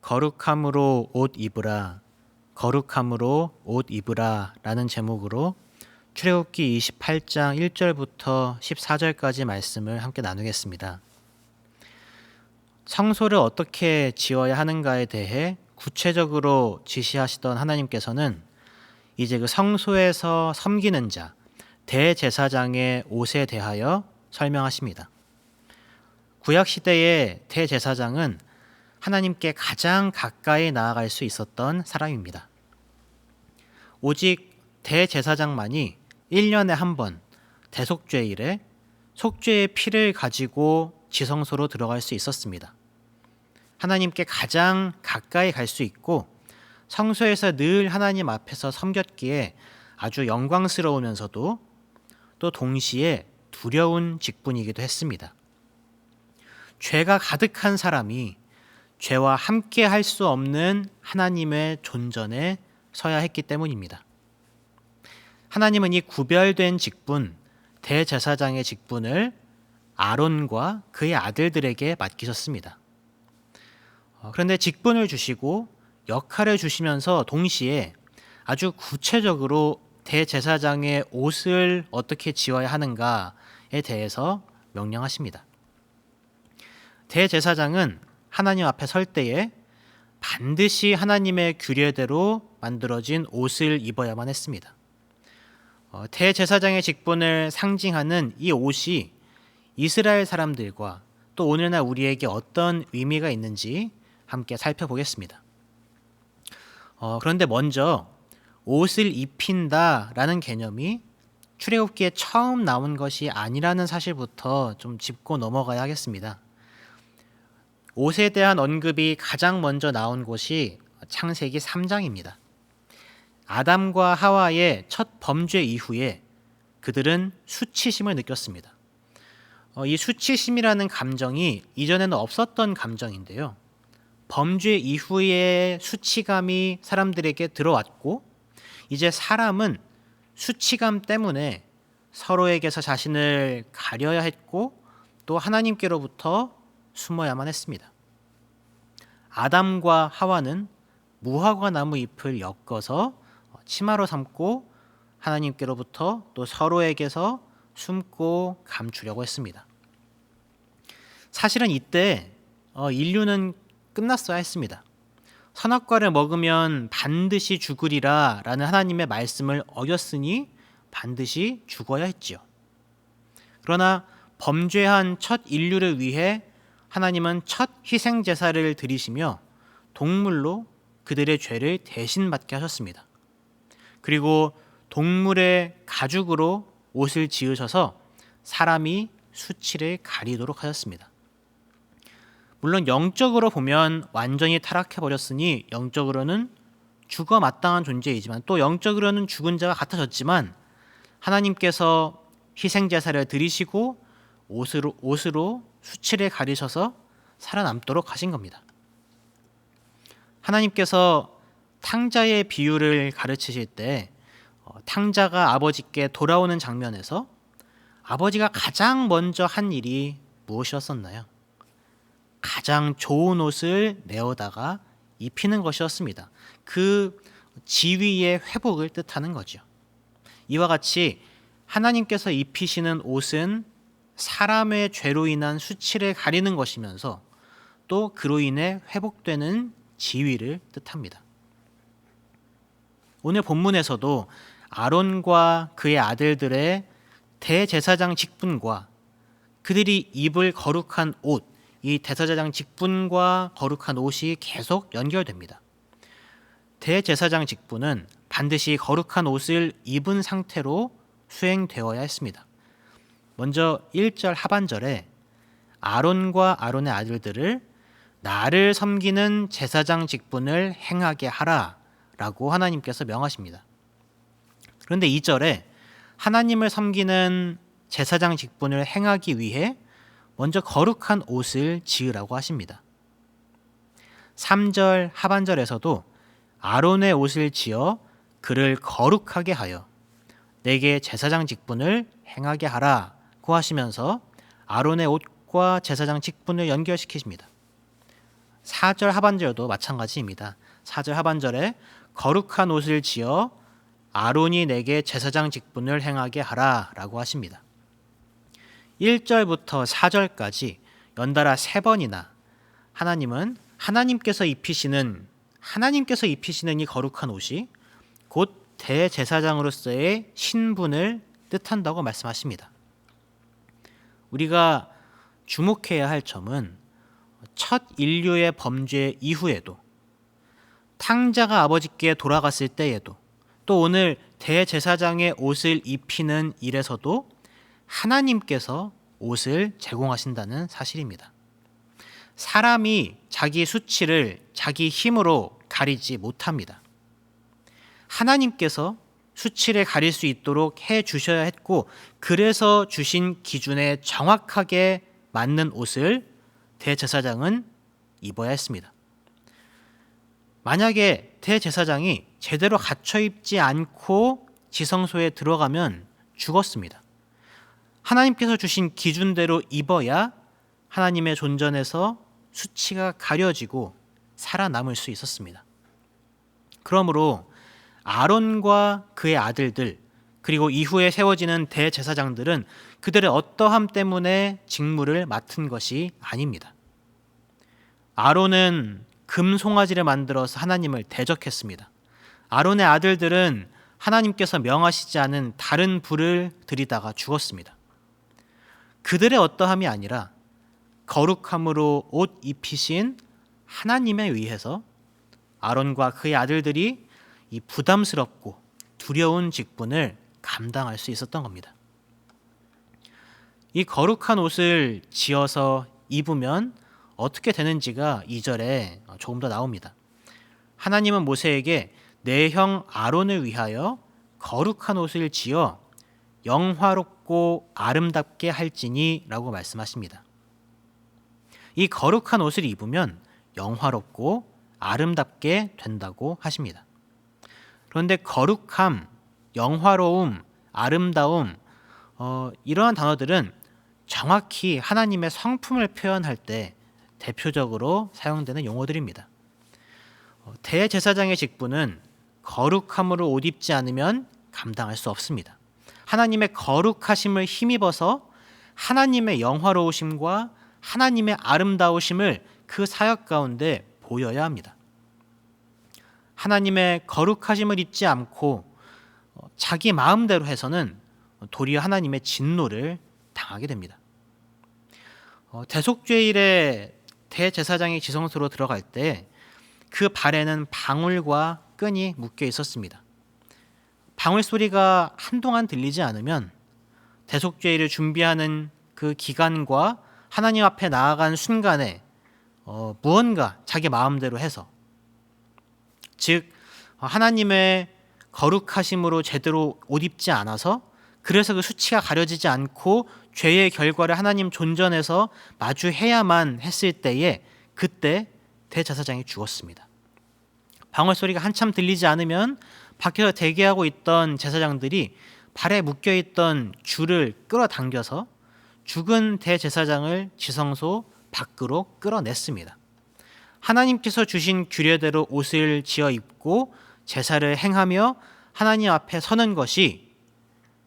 거룩함으로 옷 입으라, 거룩함으로 옷 입으라 라는 제목으로 출애굽기 28장 1절부터 14절까지 말씀을 함께 나누겠습니다. 성소를 어떻게 지어야 하는가에 대해 구체적으로 지시하시던 하나님께서는 이제 그 성소에서 섬기는 자, 대제사장의 옷에 대하여 설명하십니다. 구약시대의 대제사장은 하나님께 가장 가까이 나아갈 수 있었던 사람입니다. 오직 대제사장만이 1년에 한 번 대속죄일에 속죄의 피를 가지고 지성소로 들어갈 수 있었습니다. 하나님께 가장 가까이 갈 수 있고 성소에서 늘 하나님 앞에서 섬겼기에 아주 영광스러우면서도 또 동시에 두려운 직분이기도 했습니다. 죄가 가득한 사람이 죄와 함께 할 수 없는 하나님의 존전에 서야 했기 때문입니다. 하나님은 이 구별된 직분, 대제사장의 직분을 아론과 그의 아들들에게 맡기셨습니다. 그런데 직분을 주시고 역할을 주시면서 동시에 아주 구체적으로 대제사장의 옷을 어떻게 지어야 하는가에 대해서 명령하십니다. 대제사장은 하나님 앞에 설 때에 반드시 하나님의 규례대로 만들어진 옷을 입어야만 했습니다. 대제사장의 직분을 상징하는 이 옷이 이스라엘 사람들과 또 오늘날 우리에게 어떤 의미가 있는지 함께 살펴보겠습니다. 그런데 먼저 옷을 입힌다라는 개념이 출애굽기에 처음 나온 것이 아니라는 사실부터 좀 짚고 넘어가야 하겠습니다. 옷에 대한 언급이 가장 먼저 나온 곳이 창세기 3장입니다. 아담과 하와의 첫 범죄 이후에 그들은 수치심을 느꼈습니다. 이 수치심이라는 감정이 이전에는 없었던 감정인데요. 범죄 이후에 수치감이 사람들에게 들어왔고 이제 사람은 수치감 때문에 서로에게서 자신을 가려야 했고 또 하나님께로부터 숨어야만 했습니다. 아담과 하와는 무화과 나무 잎을 엮어서 치마로 삼고 하나님께로부터 또 서로에게서 숨고 감추려고 했습니다. 사실은 이때 인류는 끝났어야 했습니다. 선악과를 먹으면 반드시 죽으리라 라는 하나님의 말씀을 어겼으니 반드시 죽어야 했지요. 그러나 범죄한 첫 인류를 위해 하나님은 첫 희생 제사를 드리시며 동물로 그들의 죄를 대신 받게 하셨습니다. 그리고 동물의 가죽으로 옷을 지으셔서 사람이 수치를 가리도록 하셨습니다. 물론 영적으로 보면 완전히 타락해버렸으니 영적으로는 죽어 마땅한 존재이지만 또 영적으로는 죽은 자가 같아졌지만 하나님께서 희생제사를 드리시고 옷으로 수치를 가리셔서 살아남도록 하신 겁니다. 하나님께서 탕자의 비유를 가르치실 때 탕자가 아버지께 돌아오는 장면에서 아버지가 가장 먼저 한 일이 무엇이었었나요? 가장 좋은 옷을 내어다가 입히는 것이었습니다. 그 지위의 회복을 뜻하는 거죠. 이와 같이 하나님께서 입히시는 옷은 사람의 죄로 인한 수치를 가리는 것이면서 또 그로 인해 회복되는 지위를 뜻합니다. 오늘 본문에서도 아론과 그의 아들들의 대제사장 직분과 그들이 입을 거룩한 옷, 이 대제사장 직분과 거룩한 옷이 계속 연결됩니다. 대제사장 직분은 반드시 거룩한 옷을 입은 상태로 수행되어야 했습니다. 먼저 1절 하반절에 아론과 아론의 아들들을 나를 섬기는 제사장 직분을 행하게 하라 라고 하나님께서 명하십니다. 그런데 2절에 하나님을 섬기는 제사장 직분을 행하기 위해 먼저 거룩한 옷을 지으라고 하십니다. 3절 하반절에서도 아론의 옷을 지어 그를 거룩하게 하여 내게 제사장 직분을 행하게 하라고 하시면서 아론의 옷과 제사장 직분을 연결시키십니다. 4절 하반절도 마찬가지입니다. 4절 하반절에 거룩한 옷을 지어 아론이 내게 제사장 직분을 행하게 하라 라고 하십니다. 1절부터 4절까지 연달아 3번이나 하나님께서 입히시는 이 거룩한 옷이 곧 대제사장으로서의 신분을 뜻한다고 말씀하십니다. 우리가 주목해야 할 점은 첫 인류의 범죄 이후에도, 탕자가 아버지께 돌아갔을 때에도, 또 오늘 대제사장의 옷을 입히는 일에서도 하나님께서 옷을 제공하신다는 사실입니다. 사람이 자기 수치를 자기 힘으로 가리지 못합니다. 하나님께서 수치를 가릴 수 있도록 해 주셔야 했고, 그래서 주신 기준에 정확하게 맞는 옷을 대제사장은 입어야 했습니다. 만약에 대제사장이 제대로 갖춰 입지 않고 지성소에 들어가면 죽었습니다. 하나님께서 주신 기준대로 입어야 하나님의 존전에서 수치가 가려지고 살아남을 수 있었습니다. 그러므로 아론과 그의 아들들, 그리고 이후에 세워지는 대제사장들은 그들의 어떠함 때문에 직무를 맡은 것이 아닙니다. 아론은 금 송아지를 만들어서 하나님을 대적했습니다. 아론의 아들들은 하나님께서 명하시지 않은 다른 불을 들이다가 죽었습니다. 그들의 어떠함이 아니라 거룩함으로 옷 입히신 하나님에 의해서 아론과 그의 아들들이 이 부담스럽고 두려운 직분을 감당할 수 있었던 겁니다. 이 거룩한 옷을 지어서 입으면 어떻게 되는지가 2절에 조금 더 나옵니다. 하나님은 모세에게 내 형 아론을 위하여 거룩한 옷을 지어 영화롭고 아름답게 할지니 라고 말씀하십니다. 이 거룩한 옷을 입으면 영화롭고 아름답게 된다고 하십니다. 그런데 거룩함, 영화로움, 아름다움, 이러한 단어들은 정확히 하나님의 성품을 표현할 때 대표적으로 사용되는 용어들입니다. 대제사장의 직분은 거룩함으로 옷 입지 않으면 감당할 수 없습니다. 하나님의 거룩하심을 힘입어서 하나님의 영화로우심과 하나님의 아름다우심을 그 사역 가운데 보여야 합니다. 하나님의 거룩하심을 잊지 않고 자기 마음대로 해서는 도리어 하나님의 진노를 당하게 됩니다. 대속죄일에 대제사장이 지성소로 들어갈 때 그 발에는 방울과 끈이 묶여 있었습니다. 방울 소리가 한동안 들리지 않으면 대속죄일을 준비하는 그 기간과 하나님 앞에 나아간 순간에 무언가 자기 마음대로 해서, 즉 하나님의 거룩하심으로 제대로 옷 입지 않아서, 그래서 그 수치가 가려지지 않고 죄의 결과를 하나님 존전에서 마주해야만 했을 때에 그때 대제사장이 죽었습니다. 방울 소리가 한참 들리지 않으면 밖에서 대기하고 있던 제사장들이 발에 묶여있던 줄을 끌어당겨서 죽은 대제사장을 지성소 밖으로 끌어냈습니다. 하나님께서 주신 규례대로 옷을 지어 입고 제사를 행하며 하나님 앞에 서는 것이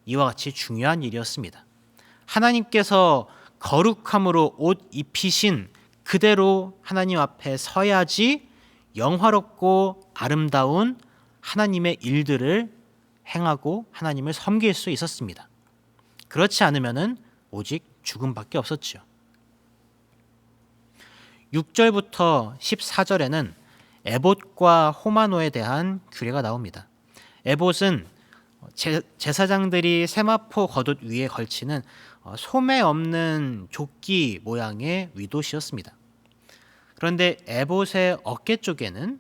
이와 같이 중요한 일이었습니다. 하나님께서 거룩함으로 옷 입히신 그대로 하나님 앞에 서야지 영화롭고 아름다운 하나님의 일들을 행하고 하나님을 섬길 수 있었습니다. 그렇지 않으면은 오직 죽음밖에 없었지요. 6절부터 14절에는 에봇과 호마노에 대한 규례가 나옵니다. 에봇은 제사장들이 세마포 겉옷 위에 걸치는 소매 없는 조끼 모양의 윗옷이었습니다. 그런데 에봇의 어깨 쪽에는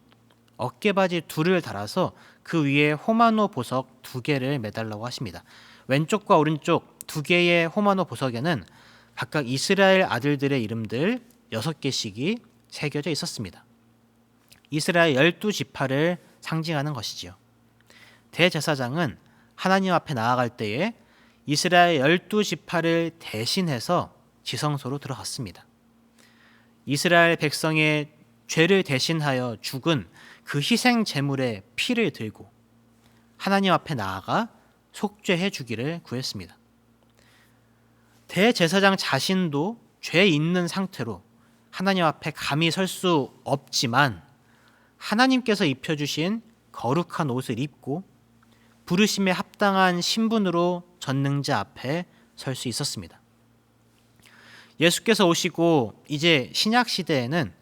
어깨바지 둘을 달아서 그 위에 호마노 보석 2개를 매달라고 하십니다. 왼쪽과 오른쪽 2개의 호마노 보석에는 각각 이스라엘 아들들의 이름들 6개씩이 새겨져 있었습니다. 이스라엘 12지파를 상징하는 것이지요. 대제사장은 하나님 앞에 나아갈 때에 이스라엘 12지파를 대신해서 지성소로 들어갔습니다. 이스라엘 백성의 죄를 대신하여 죽은 그 희생 제물의 피를 들고 하나님 앞에 나아가 속죄해 주기를 구했습니다. 대제사장 자신도 죄 있는 상태로 하나님 앞에 감히 설 수 없지만 하나님께서 입혀주신 거룩한 옷을 입고 부르심에 합당한 신분으로 전능자 앞에 설 수 있었습니다. 예수께서 오시고 이제 신약 시대에는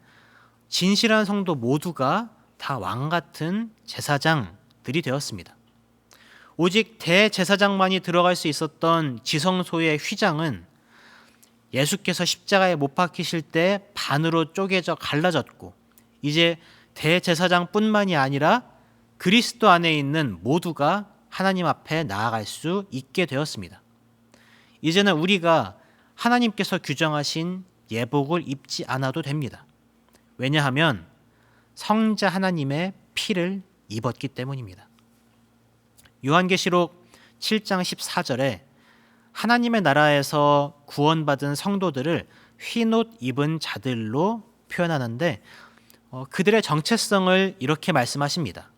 진실한 성도 모두가 다 왕같은 제사장들이 되었습니다. 오직 대제사장만이 들어갈 수 있었던 지성소의 휘장은 예수께서 십자가에 못 박히실 때 반으로 쪼개져 갈라졌고 이제 대제사장뿐만이 아니라 그리스도 안에 있는 모두가 하나님 앞에 나아갈 수 있게 되었습니다. 이제는 우리가 하나님께서 규정하신 예복을 입지 않아도 됩니다. 왜냐하면 성자 하나님의 피를 입었기 때문입니다. 요한계시록 7장 14절에 하나님의 나라에서 구원받은 성도들을 흰옷 입은 자들로 표현하는데 그들의 정체성을 이렇게 말씀하십니다.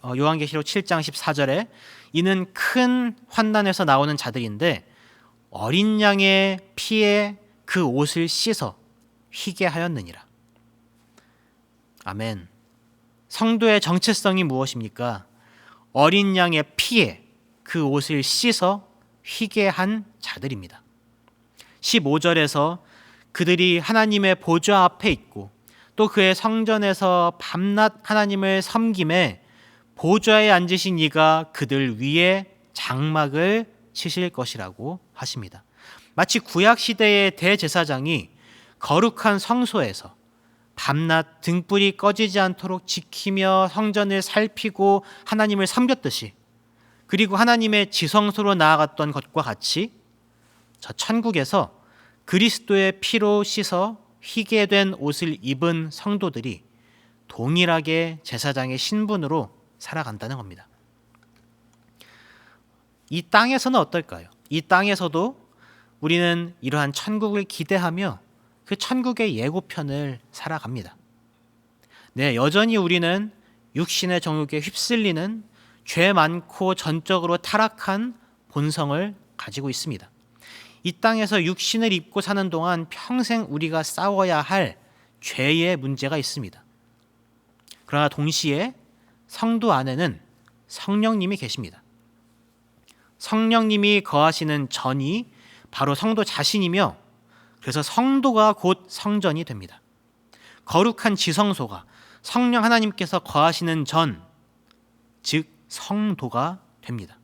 요한계시록 7장 14절에 이는 큰 환난에서 나오는 자들인데 어린 양의 피에 그 옷을 씻어 희게 하였느니라. 아멘. 성도의 정체성이 무엇입니까? 어린 양의 피에 그 옷을 씻어 희게 한 자들입니다. 15절에서 그들이 하나님의 보좌 앞에 있고 또 그의 성전에서 밤낮 하나님을 섬김에 보좌에 앉으신 이가 그들 위에 장막을 치실 것이라고 하십니다. 마치 구약 시대의 대제사장이 거룩한 성소에서 밤낮 등불이 꺼지지 않도록 지키며 성전을 살피고 하나님을 섬겼듯이 그리고 하나님의 지성소로 나아갔던 것과 같이 저 천국에서 그리스도의 피로 씻어 희게 된 옷을 입은 성도들이 동일하게 제사장의 신분으로 살아간다는 겁니다. 이 땅에서는 어떨까요? 이 땅에서도 우리는 이러한 천국을 기대하며 그 천국의 예고편을 살아갑니다. 네, 여전히 우리는 육신의 정욕에 휩쓸리는 죄 많고 전적으로 타락한 본성을 가지고 있습니다. 이 땅에서 육신을 입고 사는 동안 평생 우리가 싸워야 할 죄의 문제가 있습니다. 그러나 동시에 성도 안에는 성령님이 계십니다. 성령님이 거하시는 전이 바로 성도 자신이며 그래서 성도가 곧 성전이 됩니다. 거룩한 지성소가 성령 하나님께서 거하시는 전, 즉 성도가 됩니다.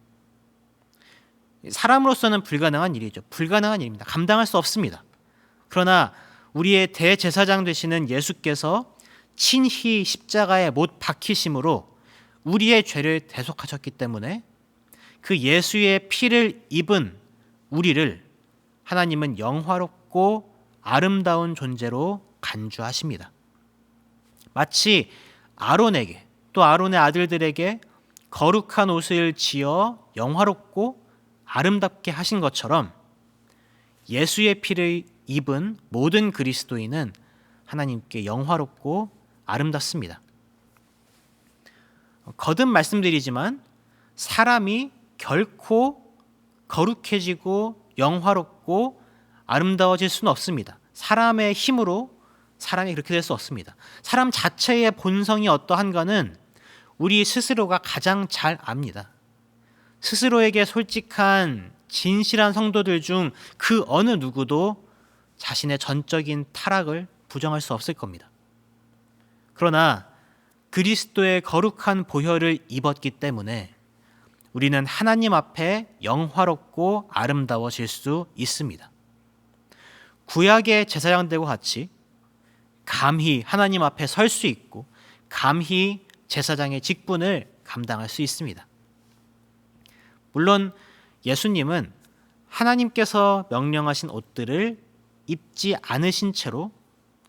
사람으로서는 불가능한 일이죠. 불가능한 일입니다. 감당할 수 없습니다. 그러나 우리의 대제사장 되시는 예수께서 친히 십자가에 못 박히심으로 우리의 죄를 대속하셨기 때문에 그 예수의 피를 입은 우리를 하나님은 영화롭고 아름다운 존재로 간주하십니다. 마치 아론에게 또 아론의 아들들에게 거룩한 옷을 지어 영화롭고 아름답게 하신 것처럼 예수의 피를 입은 모든 그리스도인은 하나님께 영화롭고 아름답습니다. 거듭 말씀드리지만 사람이 결코 거룩해지고 영화롭고 아름다워질 수는 없습니다. 사람의 힘으로 사람이 그렇게 될 수 없습니다. 사람 자체의 본성이 어떠한가는 우리 스스로가 가장 잘 압니다. 스스로에게 솔직한 진실한 성도들 중 그 어느 누구도 자신의 전적인 타락을 부정할 수 없을 겁니다. 그러나 그리스도의 거룩한 보혈을 입었기 때문에 우리는 하나님 앞에 영화롭고 아름다워질 수 있습니다. 구약의 제사장들과 같이 감히 하나님 앞에 설 수 있고 감히 제사장의 직분을 감당할 수 있습니다. 물론 예수님은 하나님께서 명령하신 옷들을 입지 않으신 채로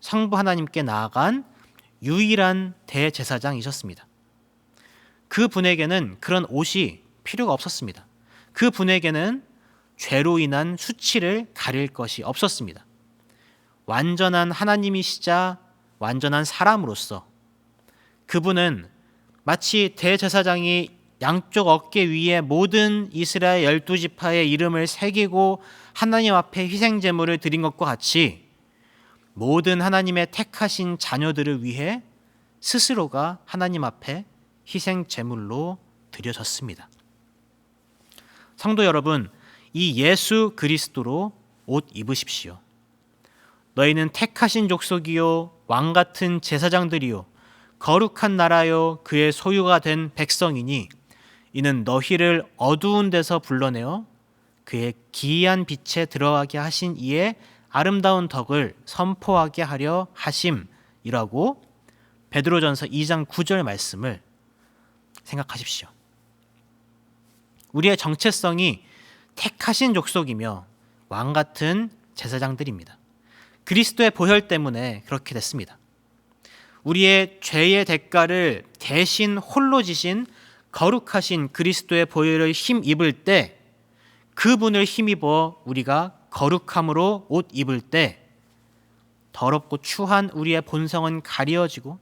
성부 하나님께 나아간 유일한 대제사장이셨습니다. 그 분에게는 그런 옷이 필요가 없었습니다. 그 분에게는 죄로 인한 수치를 가릴 것이 없었습니다. 완전한 하나님이시자 완전한 사람으로서 그분은 마치 대제사장이 양쪽 어깨 위에 모든 이스라엘 12지파의 이름을 새기고 하나님 앞에 희생 제물을 드린 것과 같이 모든 하나님의 택하신 자녀들을 위해 스스로가 하나님 앞에 희생 제물로 드려졌습니다. 성도 여러분, 이 예수 그리스도로 옷 입으십시오. 너희는 택하신 족속이요 왕 같은 제사장들이요 거룩한 나라요 그의 소유가 된 백성이니 이는 너희를 어두운 데서 불러내어 그의 기이한 빛에 들어가게 하신 이의 아름다운 덕을 선포하게 하려 하심이라고 베드로전서 2장 9절 말씀을 생각하십시오. 우리의 정체성이 택하신 족속이며 왕 같은 제사장들입니다. 그리스도의 보혈 때문에 그렇게 됐습니다. 우리의 죄의 대가를 대신 홀로 지신 거룩하신 그리스도의 보혈을 힘입을 때 그분을 힘입어 우리가 거룩함으로 옷 입을 때 더럽고 추한 우리의 본성은 가려지고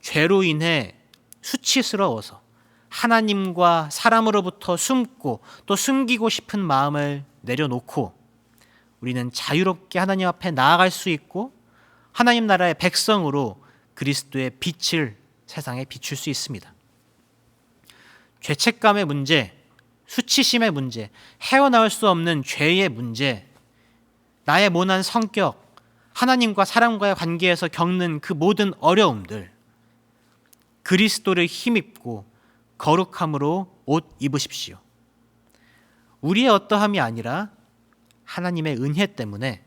죄로 인해 수치스러워서 하나님과 사람으로부터 숨고 또 숨기고 싶은 마음을 내려놓고 우리는 자유롭게 하나님 앞에 나아갈 수 있고 하나님 나라의 백성으로 그리스도의 빛을 세상에 비출 수 있습니다. 죄책감의 문제, 수치심의 문제, 헤어나올 수 없는 죄의 문제, 나의 모난 성격, 하나님과 사람과의 관계에서 겪는 그 모든 어려움들, 그리스도를 힘입고 거룩함으로 옷 입으십시오. 우리의 어떠함이 아니라 하나님의 은혜 때문에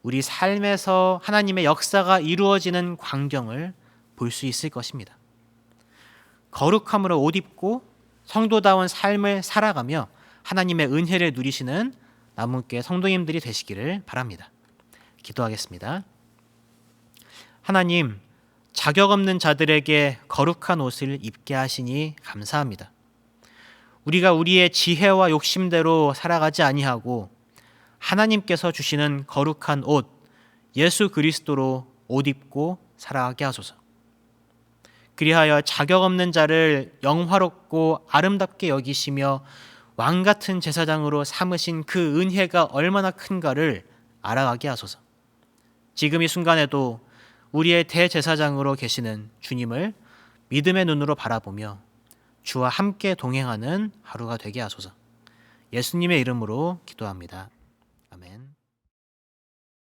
우리 삶에서 하나님의 역사가 이루어지는 광경을 볼 수 있을 것입니다. 거룩함으로 옷 입고 성도다운 삶을 살아가며 하나님의 은혜를 누리시는 남은교회 성도님들이 되시기를 바랍니다. 기도하겠습니다. 하나님, 자격 없는 자들에게 거룩한 옷을 입게 하시니 감사합니다. 우리가 우리의 지혜와 욕심대로 살아가지 아니하고 하나님께서 주시는 거룩한 옷, 예수 그리스도로 옷 입고 살아가게 하소서. 그리하여 자격 없는 자를 영화롭고 아름답게 여기시며 왕 같은 제사장으로 삼으신 그 은혜가 얼마나 큰가를 알아가게 하소서. 지금 이 순간에도 우리의 대제사장으로 계시는 주님을 믿음의 눈으로 바라보며 주와 함께 동행하는 하루가 되게 하소서. 예수님의 이름으로 기도합니다. 아멘.